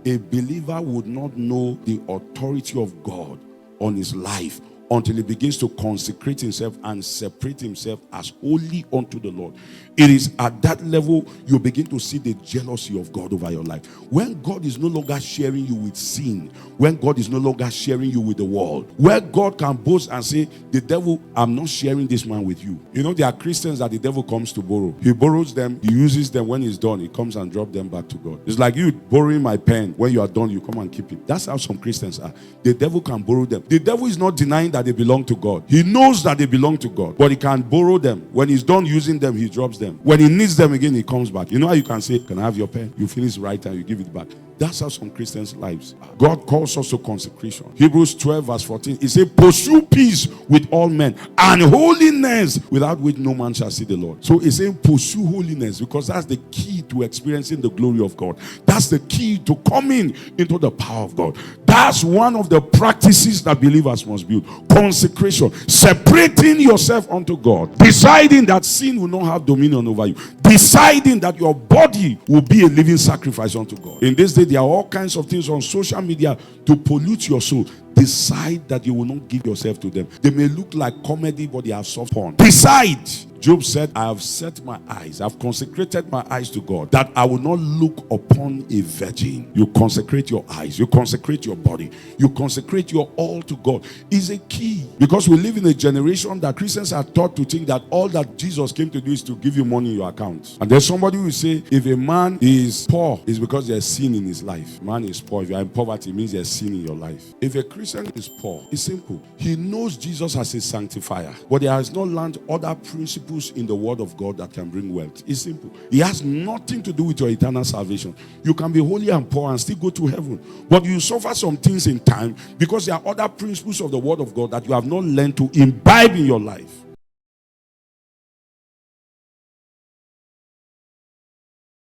A believer would not know the authority of God on his life until he begins to consecrate himself and separate himself as holy unto the Lord. It is at that level you begin to see the jealousy of God over your life. When God is no longer sharing you with sin, when God is no longer sharing you with the world, where God can boast and say, the devil, I'm not sharing this man with you. You know, there are Christians that the devil comes to borrow. He borrows them, he uses them. When he's done, he comes and drops them back to God. It's like you borrowing my pen. When you are done, you come and keep it. That's how some Christians are. The devil can borrow them. The devil is not denying that they belong to God. He knows that they belong to God, but he can borrow them. When he's done using them, he drops them. When he needs them again, he comes back. You know how you can say, can I have your pen? You finish right and you give it back. That's how some Christians' lives are. God calls us to consecration. Hebrews 12 verse 14, he says, pursue peace with all men and holiness, without which no man shall see the Lord. So he's saying pursue holiness, because that's the key to experiencing the glory of God. That's the key to coming into the power of God. That's one of the practices that believers must build. Consecration, separating yourself unto God, deciding that sin will not have dominion over you, deciding that your body will be a living sacrifice unto God. In this day, there are all kinds of things on social media to pollute your soul. Decide that you will not give yourself to them. They may look like comedy, but they are soft porn. Decide. Job said, I have set my eyes, I've consecrated my eyes to God, that I will not look upon a virgin. You consecrate your eyes, you consecrate your body, you consecrate your all to God. Is a key, because we live in a generation that Christians are taught to think that all that Jesus came to do is to give you money in your account. And there's somebody who will say, if a man is poor, it's because there's sin in his life. Man is poor. If you are in poverty, it means there's sin in your life. If a Christian is poor, it's simple. He knows Jesus as a sanctifier, but he has not learned other principles in the word of God that can bring wealth. It's simple. It has nothing to do with your eternal salvation. You can be holy and poor and still go to heaven, but you suffer some things in time because there are other principles of the word of God that you have not learned to imbibe in your life.